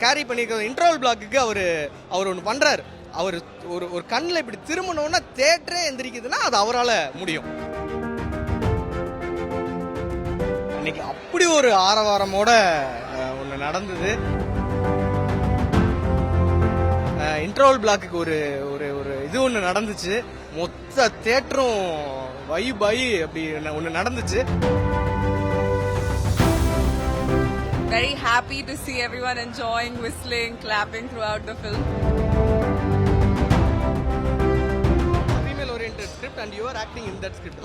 Carry பண்ணியிருக்கிற இன்ட்ரோல் பிளாக்குக்கு அவர் ஒன்று பண்ணுறாரு. அவர் ஒரு கண்ணில் இப்படி திரும்பினோன்னா தேட்டரே எந்திரிக்குதுன்னா அது அவரால் முடியும். இன்னைக்கு அப்படி ஒரு ஆரவாரமோட ஒன்று நடந்தது. இன்ட்ரோல் பிளாக்குக்கு ஒரு இது ஒன்று நடந்துச்சு. மொத்த தேட்டரும் வைபாயி அப்படி ஒன்று நடந்துச்சு. Very happy to see everyone enjoying, whistling, clapping throughout the film. Female-oriented script and you are acting in that script.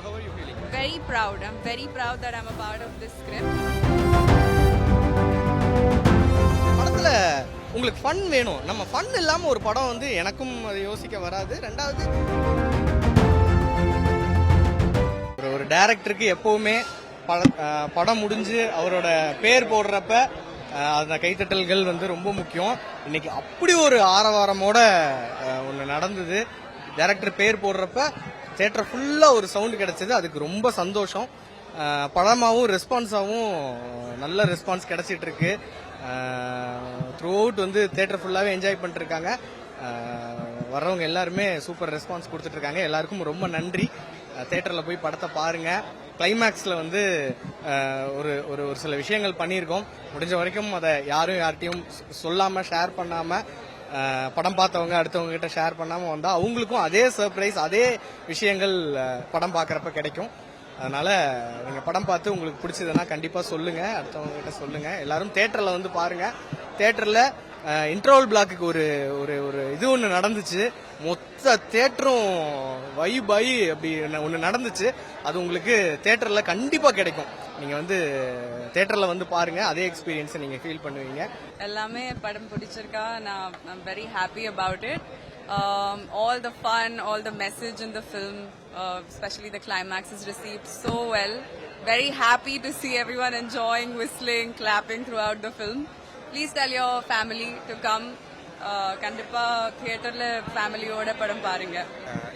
How are you feeling? Very proud. I'm very proud that I'm a part of this script. படத்துல உங்களுக்கு fun வேணும். நம்ம fun இல்லாம ஒரு படம் வந்து எனக்கும் அது யோசிக்க வராது. ரெண்டாவது ஒரு டைரக்டருக்கு எப்பவுமே படம் முடிஞ்சு அவரோட பேர் போடுறப்ப அந்த கைத்தட்டல்கள் வந்து ரொம்ப முக்கியம். இன்னைக்கு அப்படி ஒரு ஆரவாரமோட ஒன்று நடந்தது. டைரக்டர் பேர் போடுறப்ப தியேட்டர் ஃபுல்லாக ஒரு சவுண்டு கிடைச்சது. அதுக்கு ரொம்ப சந்தோஷம். படமாகவும் ரெஸ்பான்ஸாகவும் நல்ல ரெஸ்பான்ஸ் கிடைச்சிட்டு இருக்கு. த்ரூ அவுட் வந்து தியேட்டர் ஃபுல்லாகவே என்ஜாய் பண்ணிருக்காங்க. வர்றவங்க எல்லாருமே சூப்பர் ரெஸ்பான்ஸ் கொடுத்துட்டு இருக்காங்க. எல்லாருக்கும் ரொம்ப நன்றி. தியேட்டரில் போய் படத்தை பாருங்க. கிளைமேக்ஸில் வந்து ஒரு சில விஷயங்கள் பண்ணியிருக்கோம். முடிஞ்ச வரைக்கும் அதை யார்கிட்டையும் சொல்லாமல் ஷேர் பண்ணாமல் படம் பார்த்தவங்க அடுத்தவங்க கிட்ட ஷேர் பண்ணாமல் வந்தால் அவங்களுக்கும் அதே சர்ப்ரைஸ் அதே விஷயங்கள் படம் பார்க்குறப்ப கிடைக்கும். அதனால நீங்கள் படம் பார்த்து உங்களுக்கு பிடிச்சதுன்னா கண்டிப்பாக சொல்லுங்கள், அடுத்தவங்க கிட்ட சொல்லுங்கள். எல்லாரும் தியேட்டரில் வந்து பாருங்கள். தியேட்டரில் இன்ட்ரோல் பிளாக்குக்கு ஒரு இது ஒன்று நடந்துச்சு. மொத்த தேட்டரும் வைபாயி அப்படி ஒன்று நடந்துச்சு. அது உங்களுக்கு தியேட்டரில் கண்டிப்பாக கிடைக்கும். நீங்கள் வந்து தியேட்டரில் வந்து பாருங்கள், அதே எக்ஸ்பீரியன்ஸை நீங்கள் ஃபீல் பண்ணுவீங்க. எல்லாமே படம் பிடிச்சிருக்கா. I'm very happy about it. All the fun, all the message in the film, especially the climax is received so well. Very happy to see everyone enjoying, whistling, clapping throughout the film. Please tell your family to come. கண்டிப்பா தியேட்டர்ல ஃபேமிலியோட படம் பாருங்க.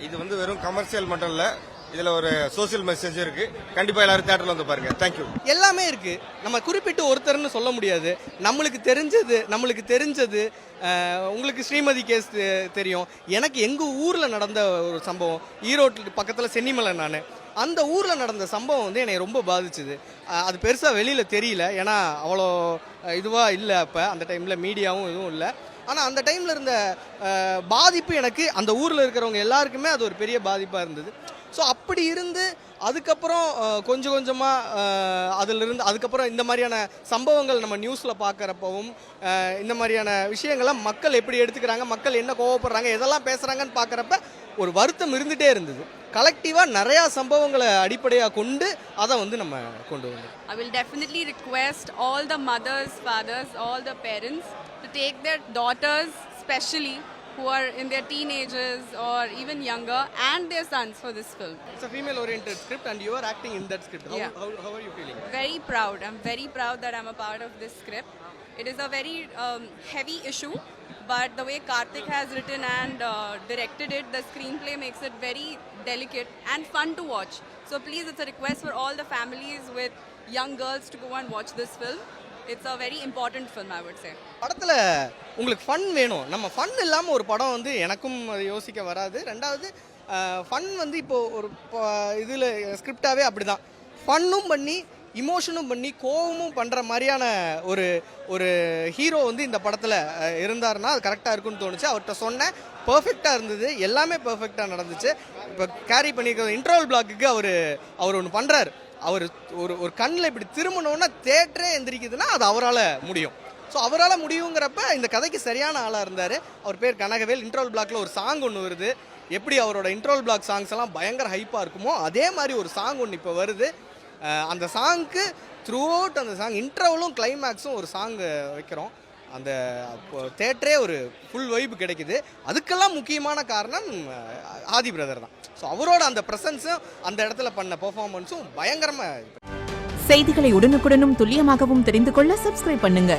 இது வந்து வெறும் commercial மட்டும் இல்ல, இதுல ஒரு சோசியல் மெசேஜ் இருக்கு. கண்டிப்பா எல்லாரும் தியேட்டர்ல வந்து பாருங்க. தேங்க்யூ. எல்லாமே இருக்கு. நம்ம குறிப்பிட்டு ஒருத்தர்னு சொல்ல முடியாது. நம்மளுக்கு தெரிஞ்சது உங்களுக்கு ஸ்ரீமதி கேஸ் தெரியும். எனக்கு எங்க ஊர்ல நடந்த ஒரு சம்பவம், ஈரோட்டு பக்கத்துல சென்னிமலை. நான் அந்த ஊர்ல நடந்த சம்பவம் வந்து என்னை ரொம்ப பாதிச்சுது. அது பெருசா வெளியில தெரியல, ஏன்னா அவ்வளோ இதுவா இல்லை. அப்போ அந்த டைம்ல மீடியாவும் எதுவும் இல்லை. ஆனால் அந்த டைமில் இருந்த பாதிப்பு எனக்கு அந்த ஊரில் இருக்கிறவங்க எல்லாருக்குமே அது ஒரு பெரிய பாதிப்பாக இருந்தது. ஸோ அப்படி இருந்து அதுக்கப்புறம் கொஞ்சம் கொஞ்சமாக அதுக்கப்புறம் இந்த மாதிரியான சம்பவங்கள் நம்ம நியூஸில் பார்க்குறப்பவும் இந்த மாதிரியான விஷயங்களை மக்கள் எப்படி எடுத்துக்கிறாங்க, மக்கள் என்ன கோவப்படுறாங்க, எதெல்லாம் பேசுகிறாங்கன்னு பார்க்குறப்ப ஒரு வருத்தம் இருந்துகிட்டே இருந்தது. கலெக்டிவாக நிறையா சம்பவங்களை அடிப்படையாக கொண்டு அதை வந்து நம்ம கொண்டு வந்தோம். I will definitely request all the mothers, fathers, all the parents to take their daughters, especially who are in their teenagers or even younger, and their sons for this film. It's a female-oriented script and you are acting in that script. How are you feeling? Very proud. I'm very proud that I'm a part of this script. It is a very heavy issue, but the way Karthik has written and directed it, the screenplay makes it very delicate and fun to watch. So please, it's a request for all the families with young girls to go and watch this film. It's a very important film, I would say. படத்தில் உங்களுக்கு fun வேணும். நம்ம fun இல்லாமல் ஒரு படம் வந்து எனக்கும் அது யோசிக்க வராது. ரெண்டாவது ஃபன் வந்து இப்போது ஒரு இதில் ஸ்கிரிப்டாகவே அப்படி தான் ஃபன்னும் பண்ணி இமோஷனும் பண்ணி கோவமும் பண்ணுற மாதிரியான ஒரு ஹீரோ வந்து இந்த படத்தில் இருந்தாருன்னா அது கரெக்டாக இருக்குன்னு தோணுச்சு. அவர்கிட்ட சொன்னேன், பர்ஃபெக்டாக இருந்தது, எல்லாமே பர்ஃபெக்டாக நடந்துச்சு. இப்போ கேரி பண்ணியிருக்கிற இன்ட்ரோல் பிளாக்குக்கு அவர் ஒன்று பண்ணுறாரு. அவர் ஒரு கண்ணில் இப்படி திரும்பினோன்னா தேட்டரே எந்திரிக்குதுன்னா அது அவரால் முடியும். ஸோ அவரால் முடியுங்கிறப்ப இந்த கதைக்கு சரியான ஆளாக இருந்தார். அவர் பேர் கனகவேல். இன்ட்ரோல் பிளாக்ல ஒரு சாங் ஒன்று வருது. எப்படி அவரோட இன்ட்ரோல் பிளாக் சாங்ஸ் எல்லாம் பயங்கர ஹைப்பாக இருக்குமோ அதே மாதிரி ஒரு சாங் ஒன்று இப்போ வருது. அந்த சாங்க்கு த்ரூ அவுட் அந்த சாங் இன்ட்ரோவலும் கிளைமேக்ஸும் ஒரு சாங் வைக்கிறோம். அந்த தேட்டரே ஒரு ஃபுல் வைப்பு கிடைக்குது. அதுக்கெல்லாம் முக்கியமான காரணம் ஆதி பிரதர் தான். ஸோ அவரோட அந்த ப்ரெசன்ஸும் அந்த இடத்துல பண்ண பெர்ஃபார்மன்ஸும் பயங்கரமாக. செய்திகளை உடனுக்குடனும் துல்லியமாகவும் தெரிந்து கொள்ள சப்ஸ்கிரைப் பண்ணுங்க.